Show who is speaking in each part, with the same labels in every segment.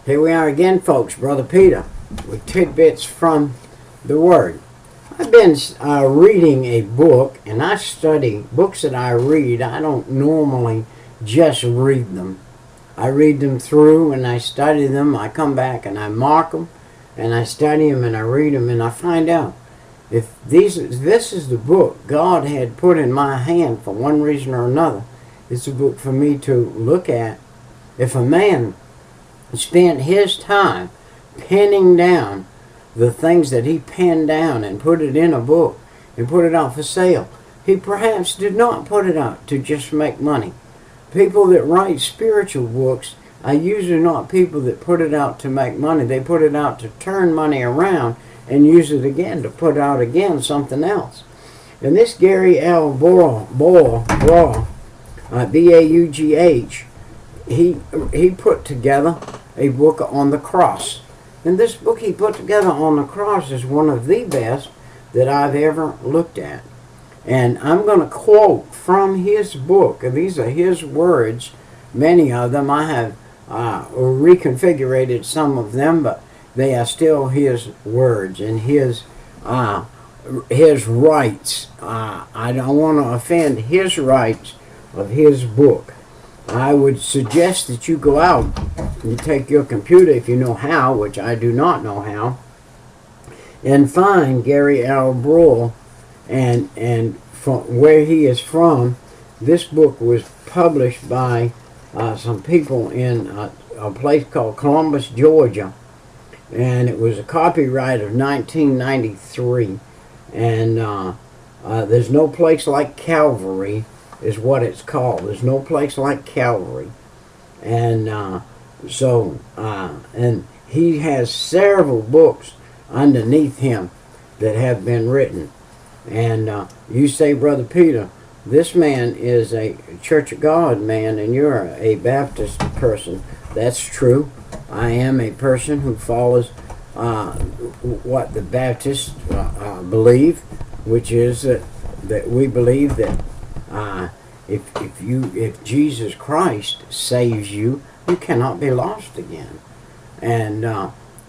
Speaker 1: Here we are again, folks. Brother Peter with tidbits from the Word. I've been reading a book, and I study books that I read. I don't normally just read them. I read them through and I study them. I come back and I mark them, and I study them and I read them, and I find out if this is the book God had put in my hand for one reason or another. It's a book for me to look at. If a man spent his time penning down the things that he penned down and put it in a book and put it out for sale, he perhaps did not put it out to just make money. People that write spiritual books are usually not people that put it out to make money. They put it out to turn money around and use it again to put out again something else. And this Gary L. Baugh, B-A-U-G-H, he put together a book on the cross. And this book he put together on the cross is one of the best that I've ever looked at. And I'm going to quote from his book. These are his words. Many of them I have reconfigured some of them, but they are still his words and his rights. I don't want to offend his rights of his book. I would suggest that you go out and you take your computer, if you know how, which I do not know how, and find Gary L. Baugh, and from where he is from. This book was published by some people in a place called Columbus, Georgia, and it was a copyright of 1993. And there's no place like Calvary is what it's called. There's no place like Calvary. And and he has several books underneath him that have been written. And you say, Brother Peter, this man is a Church of God man and you're a Baptist person. That's true. I am a person who follows what the Baptists believe, which is that we believe that if Jesus Christ saves you, you cannot be lost again. And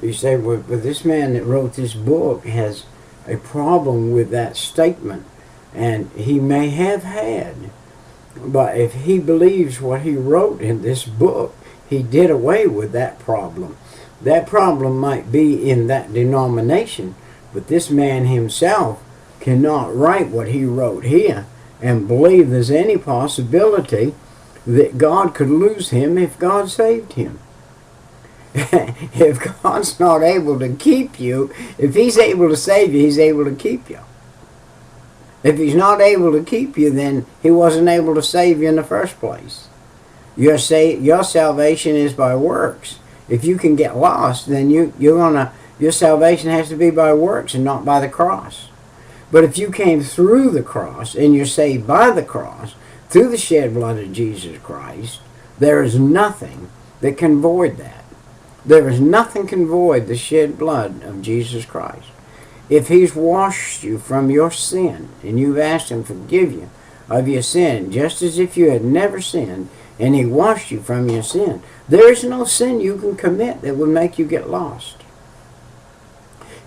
Speaker 1: you say, well, but this man that wrote this book has a problem with that statement, and he may have had. But if he believes what he wrote in this book, he did away with that problem. That problem might be in that denomination, but this man himself cannot write what he wrote here and believe there's any possibility that God could lose him if God saved him. If God's not able to keep you, if he's able to save you, he's able to keep you. If he's not able to keep you, then he wasn't able to save you in the first place. Your salvation is by works. If you can get lost, then your salvation has to be by works and not by the cross. But if you came through the cross and you're saved by the cross, through the shed blood of Jesus Christ, there is nothing that can void that. There is nothing can void the shed blood of Jesus Christ. If he's washed you from your sin and you've asked him to forgive you of your sin, just as if you had never sinned, and he washed you from your sin, there is no sin you can commit that would make you get lost.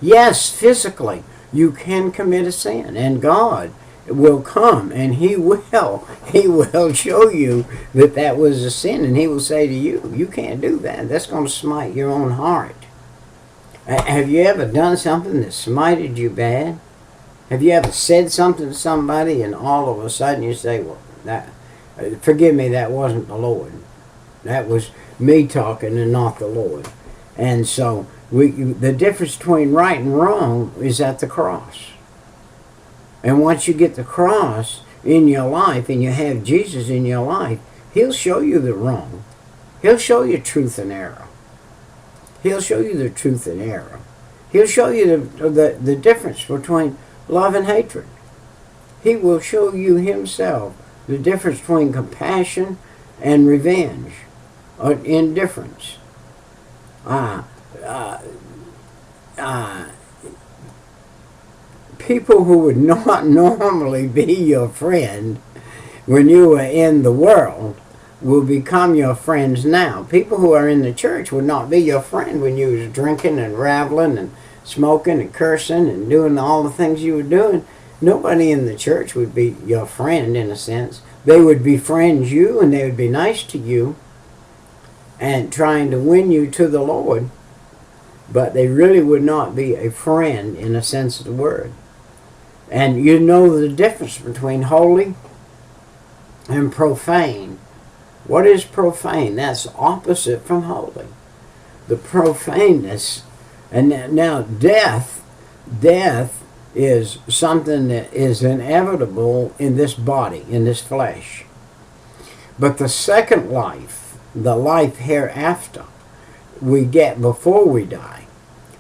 Speaker 1: Yes, physically, you can commit a sin, and God will come and he will show you that that was a sin, and he will say to you, you can't do that. That's going to smite your own heart. Have you ever done something that smited you bad? Have you ever said something to somebody and all of a sudden you say, well, forgive me, that wasn't the Lord. That was me talking and not the Lord. And so the difference between right and wrong is at the cross. And once you get the cross in your life and you have Jesus in your life, he'll show you the wrong. He'll show you truth and error. He'll show you the truth and error. He'll show you the difference between love and hatred. He will show you himself the difference between compassion and revenge or indifference. People who would not normally be your friend when you were in the world will become your friends now. People who are in the church would not be your friend when you was drinking and raveling and smoking and cursing and doing all the things you were doing. Nobody in the church would be your friend in a sense. They would befriend you and they would be nice to you and trying to win you to the Lord, but they really would not be a friend in a sense of the word. And you know the difference between holy and profane. What is profane? That's opposite from holy. The profaneness, and now death is something that is inevitable in this body, in this flesh. But the second life, the life hereafter, we get before we die.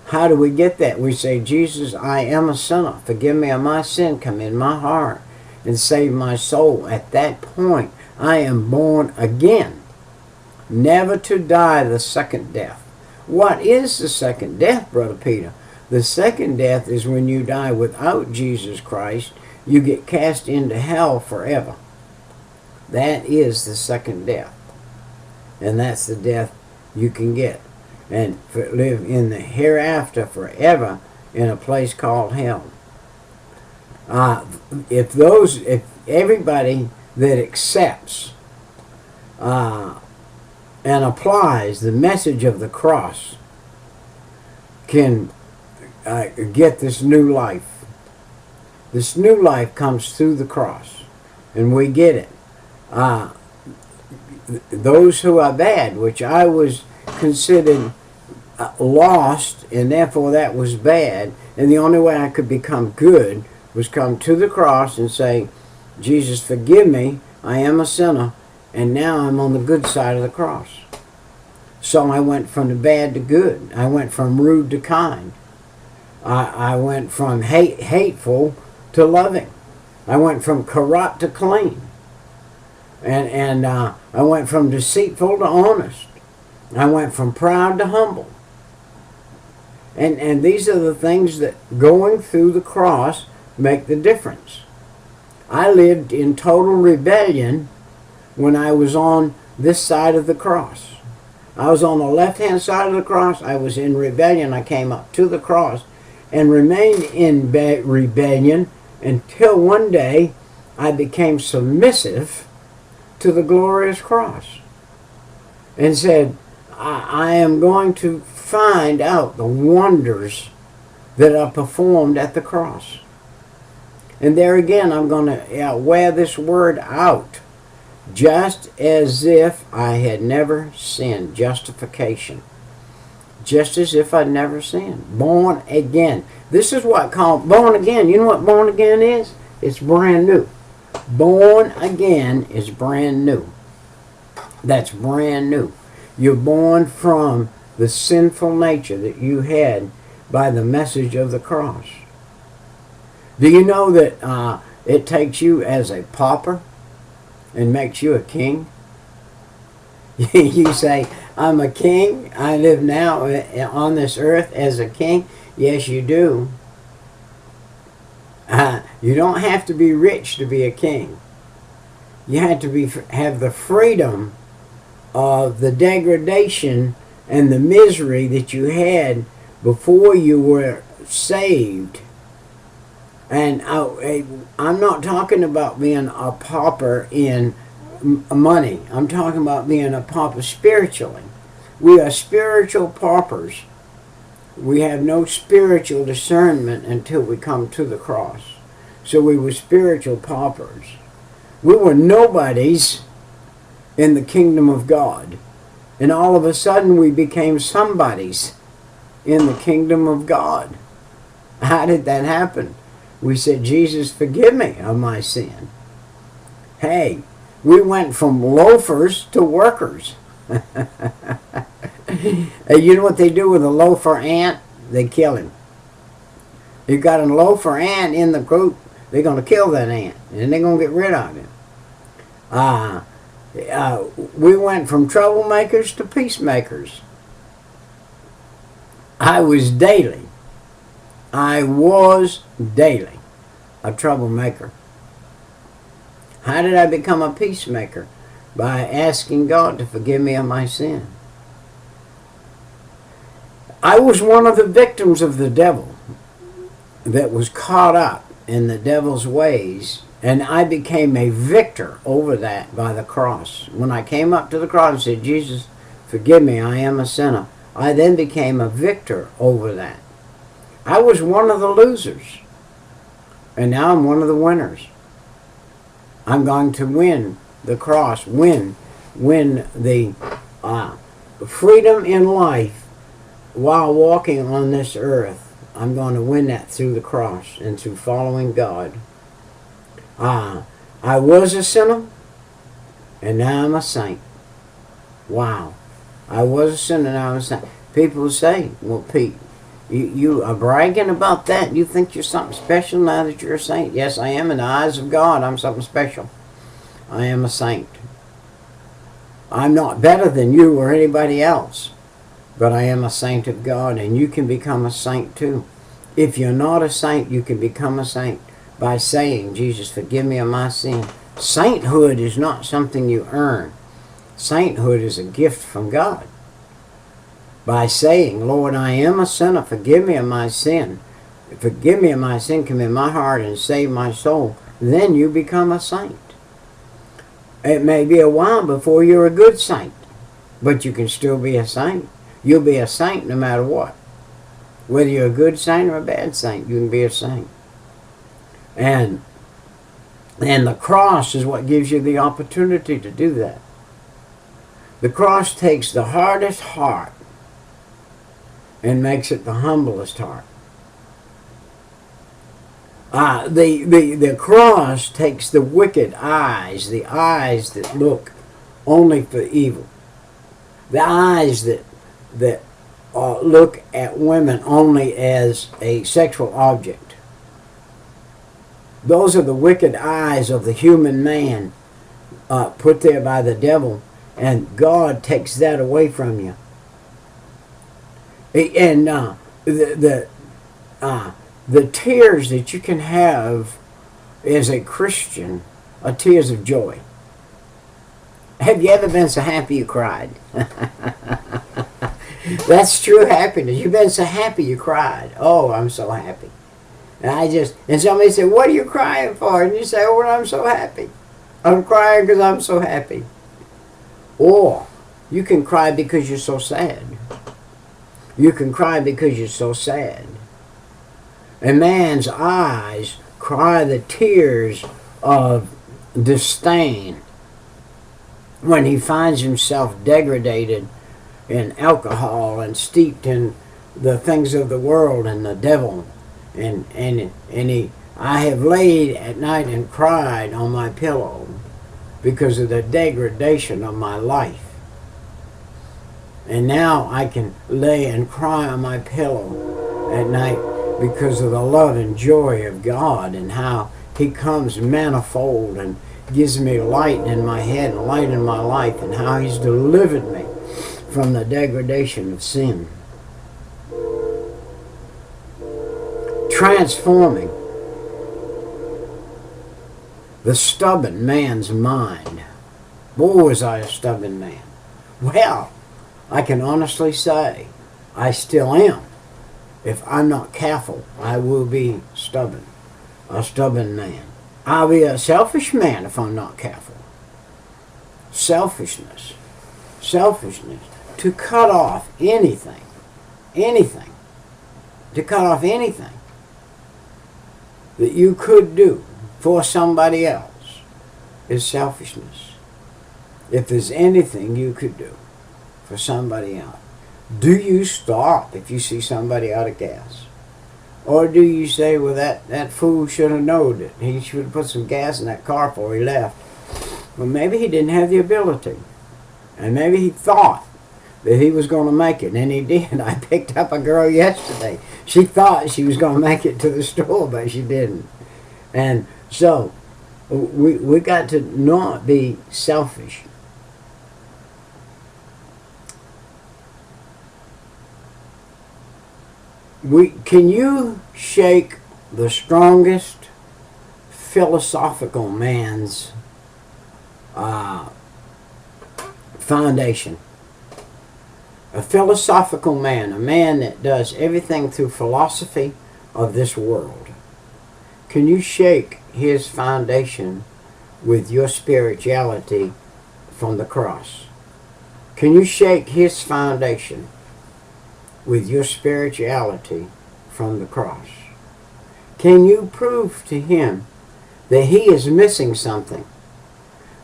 Speaker 1: How do we get that? We say, Jesus, I am a sinner. Forgive me of my sin. Come in my heart and save my soul. At that point, I am born again, never to die the second death. What is the second death, Brother Peter? The second death is when you die without Jesus Christ. You get cast into hell forever. That is the second death. And that's the death you can get. And live in the hereafter forever in a place called hell. If everybody that accepts and applies the message of the cross can get this new life. This new life comes through the cross, and we get it. Those who are bad, which I was considered lost, and therefore that was bad, and the only way I could become good was come to the cross and say, Jesus, forgive me, I am a sinner, and now I'm on the good side of the cross. So I went from the bad to good. I went from rude to kind. I went from hateful to loving. I went from corrupt to clean. And I went from deceitful to honest. I went from proud to humble. And these are the things that going through the cross make the difference. I lived in total rebellion when I was on this side of the cross. I was on the left-hand side of the cross. I was in rebellion. I came up to the cross and remained in rebellion until one day I became submissive to the glorious cross and said, I am going to find out the wonders that are performed at the cross. And there again, I'm going to wear this word out, just as if I had never sinned. Justification. Just as if I'd never sinned. Born again. This is what called born again. You know what born again is? It's brand new. Born again is brand new. That's brand new. You're born from the sinful nature that you had by the message of the cross. Do you know that it takes you as a pauper and makes you a king? You say, I'm a king. I live now on this earth as a king. Yes, you do. You don't have to be rich to be a king. You have to have the freedom of the degradation and the misery that you had before you were saved. And I'm not talking about being a pauper in money. I'm talking about being a pauper spiritually. We are spiritual paupers. We have no spiritual discernment until we come to the cross. So we were spiritual paupers. We were nobodies in the kingdom of God. And all of a sudden we became somebodies in the kingdom of God. How did that happen? We said, Jesus, forgive me of my sin. Hey, we went from loafers to workers. You know what they do with a loafer ant? They kill him. You've got a loafer ant in the group, they're going to kill that ant, and they're going to get rid of him. We went from troublemakers to peacemakers. I was daily a troublemaker. How did I become a peacemaker? by asking God to forgive me of my sin. I was one of the victims of the devil that was caught up in the devil's ways, and I became a victor over that by the cross. When I came up to the cross and said, Jesus, forgive me, I am a sinner, I then became a victor over that. I was one of the losers, and now I'm one of the winners. I'm going to win the cross, win the freedom in life while walking on this earth. I'm going to win that through the cross and through following God. I was a sinner, and now I'm a saint. Wow. I was a sinner, now I'm a saint. People say, well, Pete, you are bragging about that. You think you're something special now that you're a saint. Yes, I am. In the eyes of God, I'm something special. I am a saint. I'm not better than you or anybody else, but I am a saint of God, and you can become a saint too. If you're not a saint, you can become a saint by saying, Jesus, forgive me of my sin. Sainthood is not something you earn. Sainthood is a gift from God. By saying, Lord, I am a sinner, forgive me of my sin. Forgive me of my sin, come in my heart and save my soul. Then you become a saint. It may be a while before you're a good saint, but you can still be a saint. You'll be a saint no matter what. Whether you're a good saint or a bad saint, you can be a saint. And the cross is what gives you the opportunity to do that. The cross takes the hardest heart and makes it the humblest heart. The cross takes the wicked eyes, the eyes that look only for evil, the eyes that look at women only as a sexual object. Those are the wicked eyes of the human man put there by the devil, and God takes that away from you. And the tears that you can have as a Christian are tears of joy. Have you ever been so happy you cried? That's true happiness. You've been so happy you cried. Oh, I'm so happy. And somebody said, what are you crying for? And you say, oh, well, I'm so happy. I'm crying because I'm so happy. Or you can cry because you're so sad. You can cry because you're so sad. A man's eyes cry the tears of disdain when he finds himself degraded in alcohol and steeped in the things of the world and the devil. I have laid at night and cried on my pillow because of the degradation of my life. And now I can lay and cry on my pillow at night because of the love and joy of God, and how He comes manifold and gives me light in my head and light in my life, and how He's delivered me from the degradation of sin. Transforming the stubborn man's mind. Boy, was I a stubborn man. Well, I can honestly say I still am. If I'm not careful, I will be stubborn. A stubborn man. I'll be a selfish man if I'm not careful. Selfishness. Selfishness. To cut off anything. Anything. To cut off anything that you could do for somebody else is selfishness. If there's anything you could do for somebody else, do you stop if you see somebody out of gas? Or do you say, well, that fool should have known it. He should have put some gas in that car before he left. Well, maybe he didn't have the ability. And maybe he thought that he was going to make it, and he did. I picked up a girl yesterday. She thought she was going to make it to the store, but she didn't. And so we got to not be selfish. Can you shake the strongest philosophical man's foundation. A philosophical man, a man that does everything through philosophy of this world. Can you shake his foundation with your spirituality from the cross? Can you shake his foundation with your spirituality from the cross? Can you prove to him that he is missing something?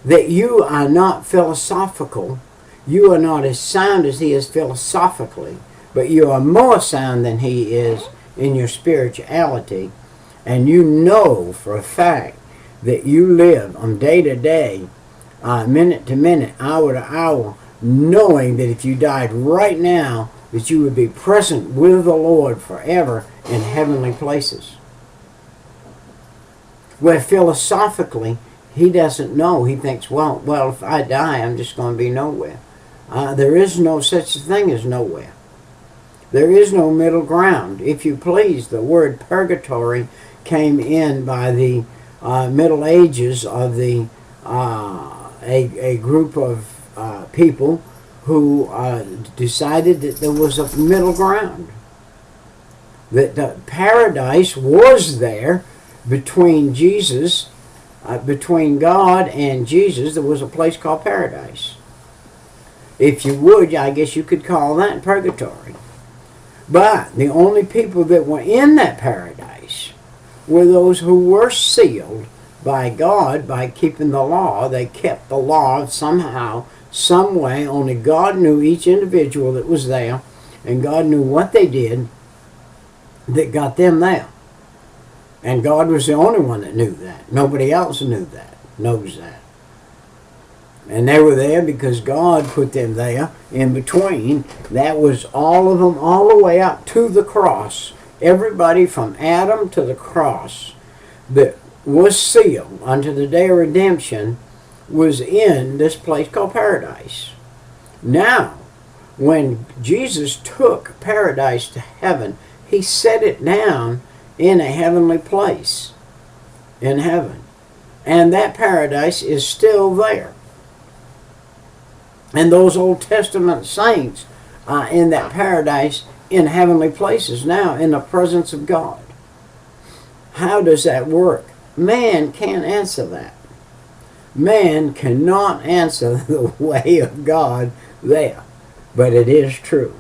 Speaker 1: That you are not philosophical, you are not as sound as he is philosophically, but you are more sound than he is in your spirituality, and you know for a fact that you live on day to day, minute to minute, hour to hour, knowing that if you died right now, that you would be present with the Lord forever in heavenly places. Where philosophically, he doesn't know. He thinks, well, if I die, I'm just going to be nowhere. There is no such thing as nowhere. There is no middle ground. If you please, the word purgatory came in by the Middle Ages of the a group of people who decided that there was a middle ground. That the paradise was there between Jesus, between God and Jesus. There was a place called paradise. If you would, I guess you could call that purgatory. But the only people that were in that paradise were those who were sealed by God by keeping the law. They kept the law somehow, some way. Only God knew each individual that was there, and God knew what they did that got them there. And God was the only one that knew that. Nobody else knew that, knows that. And they were there because God put them there in between. That was all of them, all the way up to the cross. Everybody from Adam to the cross that was sealed unto the day of redemption was in this place called paradise. Now, when Jesus took paradise to heaven, he set it down in a heavenly place in heaven. And that paradise is still there. And those Old Testament saints are in that paradise in heavenly places now in the presence of God. How does that work? Man can't answer that. Man cannot answer the way of God there. But it is true.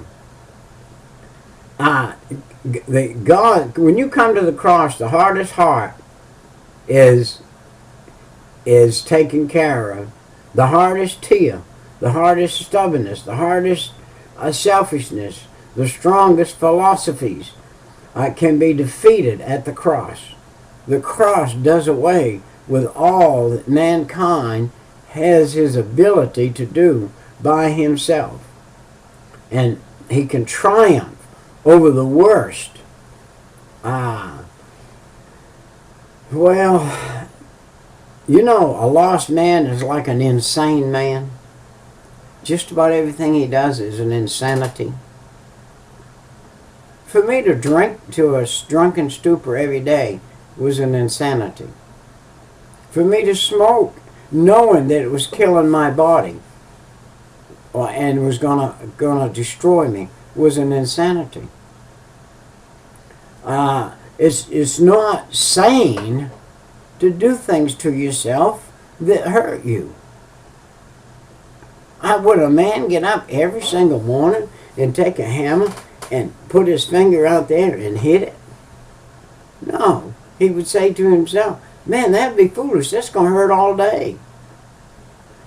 Speaker 1: God, when you come to the cross, the hardest heart is taken care of. The hardest tear, the hardest stubbornness, the hardest selfishness, the strongest philosophies can be defeated at the cross. The cross does away with all that mankind has his ability to do by himself. And he can triumph over the worst. Well, you know, a lost man is like an insane man. Just about everything he does is an insanity. For me to drink to a drunken stupor every day was an insanity. For me to smoke, knowing that it was killing my body and was gonna destroy me, was an insanity. It's not sane to do things to yourself that hurt you. Would a man get up every single morning and take a hammer and put his finger out there and hit it? No. He would say to himself, man, that'd be foolish. That's going to hurt all day.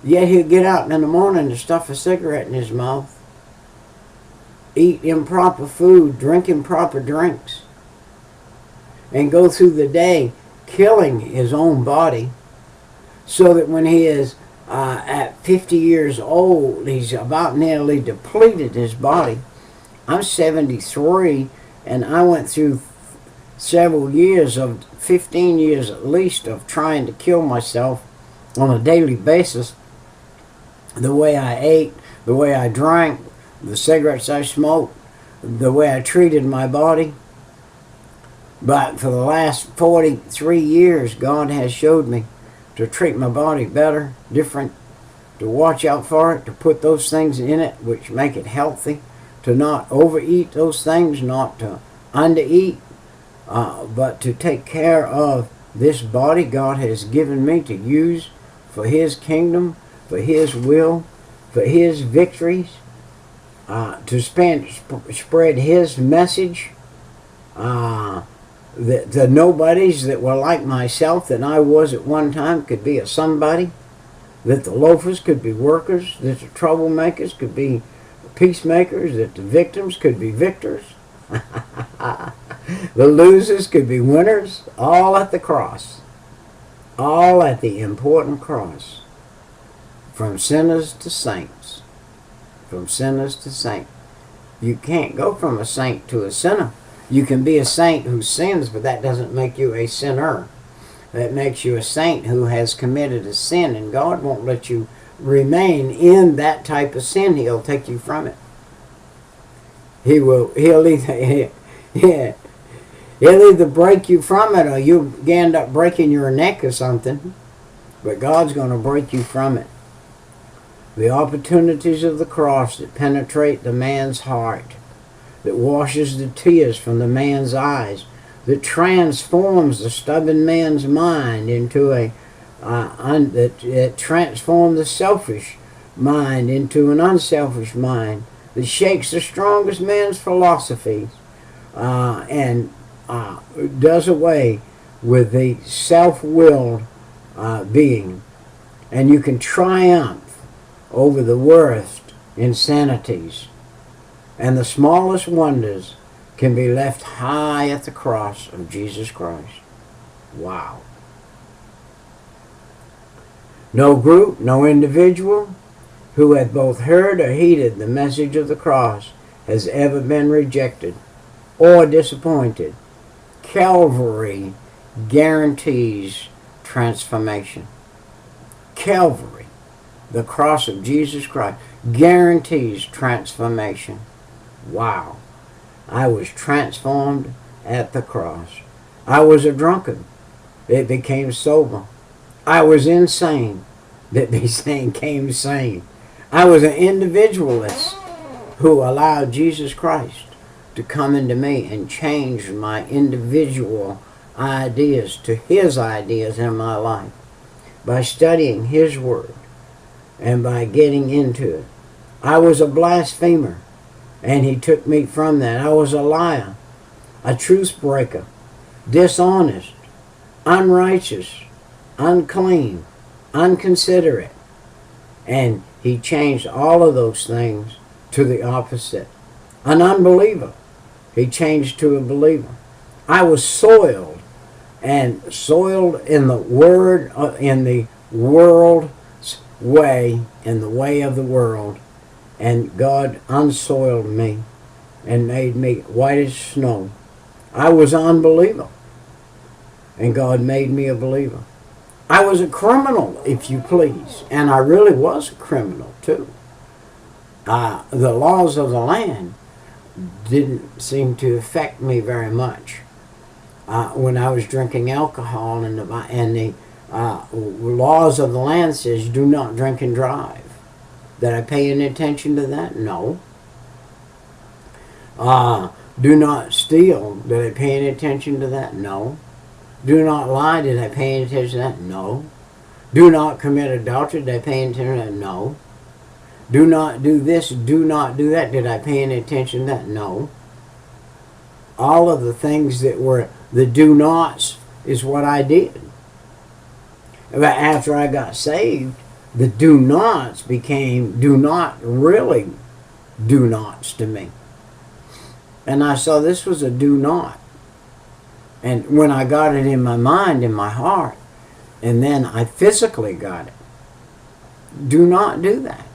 Speaker 1: Yet he'd get out in the morning and stuff a cigarette in his mouth, eat improper food, drink improper drinks, and go through the day killing his own body, so that when he is at 50 years old, he's about nearly depleted his body. I'm 73, and I went through several years of 15 years at least of trying to kill myself on a daily basis. The way I ate, the way I drank, the cigarettes I smoked, the way I treated my body. But for the last 43 years, God has showed me to treat my body better, different, to watch out for it, to put those things in it which make it healthy, to not overeat those things, not to undereat, but to take care of this body God has given me to use for His kingdom, for His will, for His victories, to spread His message. The nobodies that were like myself, that I was at one time, could be a somebody. That the loafers could be workers. That the troublemakers could be peacemakers. That the victims could be victors. The losers could be winners. All at the cross. All at the important cross. From sinners to saints. From sinners to saints. You can't go from a saint to a sinner. You can be a saint who sins, but that doesn't make you a sinner. That makes you a saint who has committed a sin, and God won't let you remain in that type of sin. He'll take you from it. He'll either break you from it, or you'll end up breaking your neck or something. But God's going to break you from it. The opportunities of the cross that penetrate the man's heart, that washes the tears from the man's eyes, that transforms the stubborn man's mind into that transforms the selfish mind into an unselfish mind, that shakes the strongest man's philosophies, and does away with the self-willed being. And you can triumph over the worst insanities, and the smallest wonders can be left high at the cross of Jesus Christ. Wow. No group, no individual who hath both heard or heeded the message of the cross has ever been rejected or disappointed. Calvary guarantees transformation. Calvary, the cross of Jesus Christ, guarantees transformation. Wow. I was transformed at the cross. I was a drunkard. It became sober. I was insane. That became sane. I was an individualist who allowed Jesus Christ to come into me and change my individual ideas to His ideas in my life by studying His Word and by getting into it. I was a blasphemer, and He took me from that. I was a liar, a truth breaker, dishonest, unrighteous, unclean, unconsiderate. And He changed all of those things to the opposite. An unbeliever, He changed to a believer. I was soiled, and soiled in the word, in the world's way, in the way of the world. And God unsoiled me and made me white as snow. I was an unbeliever, and God made me a believer. I was a criminal, if you please, and I really was a criminal too. The laws of the land didn't seem to affect me very much. When I was drinking alcohol, and the laws of the land says do not drink and drive. Did I pay any attention to that? No. Do not steal. Did I pay any attention to that? No. Do not lie. Did I pay any attention to that? No. Do not commit adultery. Did I pay any attention to that? No. Do not do this. Do not do that. Did I pay any attention to that? No. All of the things that were the do nots is what I did. But after I got saved, the do nots became do not really do nots to me. And I saw this was a do not. And when I got it in my mind, in my heart, and then I physically got it, do not do that.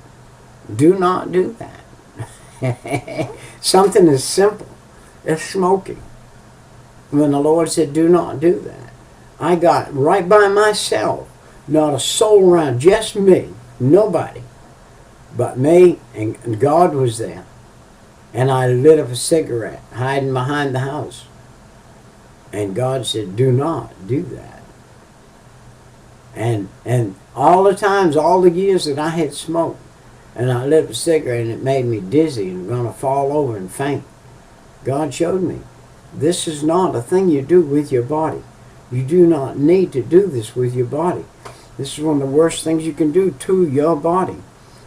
Speaker 1: Do not do that. Something as simple as smoking. When the Lord said, do not do that, I got right by myself. Not a soul around, just me, nobody but me, and God was there. And I lit up a cigarette, hiding behind the house. And God said, do not do that. And All the times, all the years that I had smoked, and I lit a cigarette and it made me dizzy and going to fall over and faint, God showed me, this is not a thing you do with your body. You do not need to do this with your body. This is one of the worst things you can do to your body.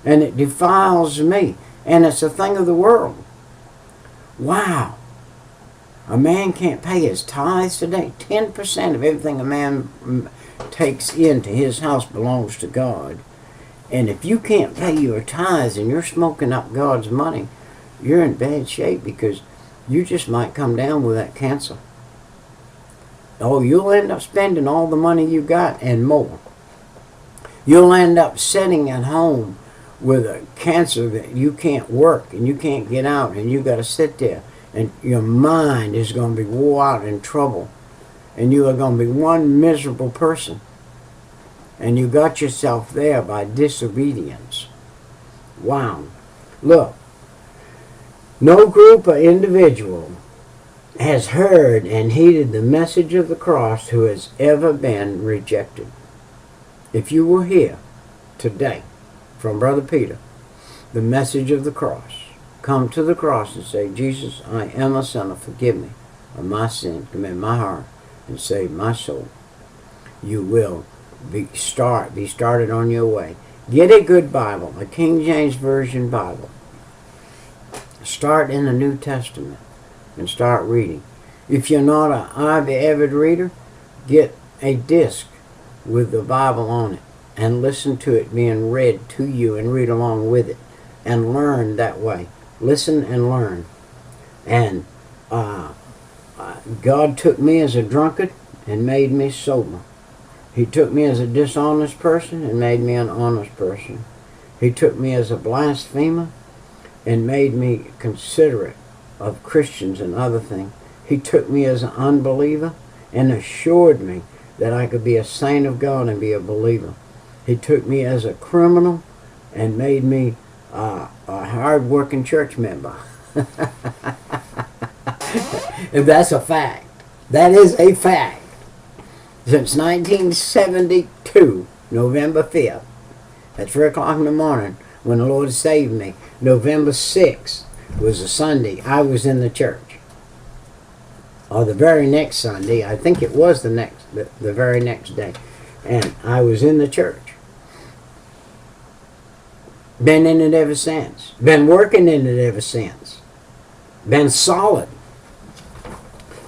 Speaker 1: And it defiles me. And it's a thing of the world. Wow. A man can't pay his tithes today. 10% of everything a man takes into his house belongs to God. And if you can't pay your tithes and you're smoking up God's money, you're in bad shape, because you just might come down with that cancer. Oh, you'll end up spending all the money you got and more. You'll end up sitting at home with a cancer that you can't work and you can't get out, and you got to sit there, and your mind is going to be wore out in trouble, and you are going to be one miserable person. And you got yourself there by disobedience. Wow. Look, no group or individual has heard and heeded the message of the cross who has ever been rejected. If you will hear today from Brother Peter the message of the cross, come to the cross and say, Jesus, I am a sinner, forgive me of my sin, come in my heart and save my soul. You will be started on your way. Get a good Bible, a King James Version Bible. Start in the New Testament and start reading. If you're not an avid reader, get a disc with the Bible on it and listen to it being read to you and read along with it and learn that way. Listen and learn. And God took me as a drunkard and made me sober. He took me as a dishonest person and made me an honest person. He took me as a blasphemer and made me considerate of Christians and other things. He took me as an unbeliever and assured me that I could be a saint of God and be a believer. He took me as a criminal and made me a hard-working church member. And that's a fact. That is a fact. Since 1972, November 5th, at 3 o'clock in the morning, when the Lord saved me, November 6th was a Sunday, I was in the church. Or the very next Sunday, I think it was the very next day, and I was in the church. Been in it ever since. Been working in it ever since. Been solid.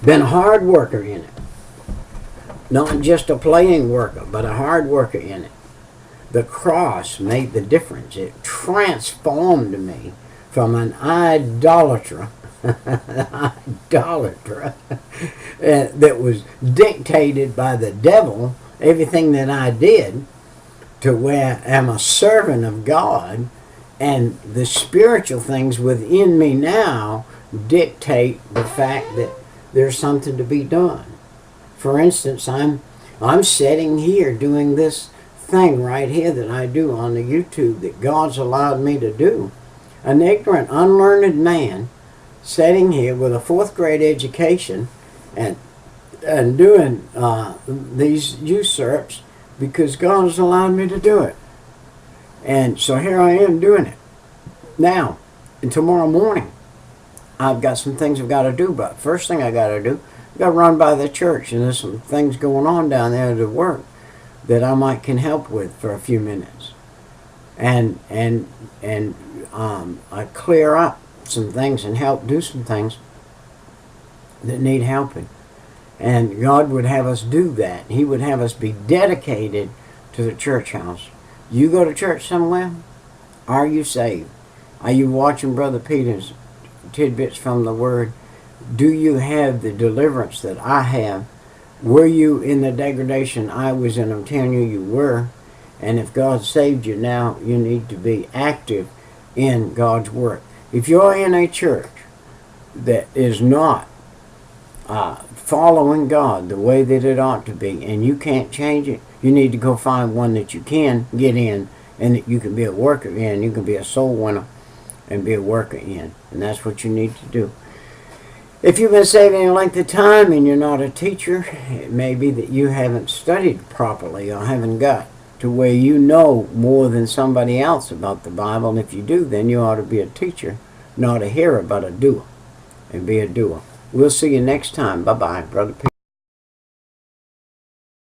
Speaker 1: Been a hard worker in it. Not just a playing worker, but a hard worker in it. The cross made the difference. It transformed me from an idolater that was dictated by the devil, everything that I did, to where I'm a servant of God, and the spiritual things within me now dictate the fact that there's something to be done. For instance, I'm sitting here doing this thing right here that I do on the YouTube that God's allowed me to do. An ignorant, unlearned man sitting here with a 4th grade education and doing these usurps because God's allowed me to do it. And so here I am doing it. Now, and tomorrow morning, I've got some things I've got to do, but first thing I got to do, I've got to run by the church, and there's some things going on down there to work that I can help with for a few minutes. And I clear up some things and help do some things that need helping. And God would have us do that. He would have us be dedicated to the church house. You go to church somewhere? Are you saved? Are you watching Brother Peter's tidbits from the Word? Do you have the deliverance that I have? Were you in the degradation I was in? I'm telling you, you were. And if God saved you now, you need to be active in God's work. If you're in a church that is not following God the way that it ought to be, and you can't change it, you need to go find one that you can get in, and that you can be a worker in. You can be a soul winner and be a worker in. And that's what you need to do. If you've been saved any length of time and you're not a teacher, it may be that you haven't studied properly or haven't got to where you know more than somebody else about the Bible. And if you do, then you ought to be a teacher, not a hearer, but a doer. And be a doer. We'll see you next time. Bye-bye, Brother Peter.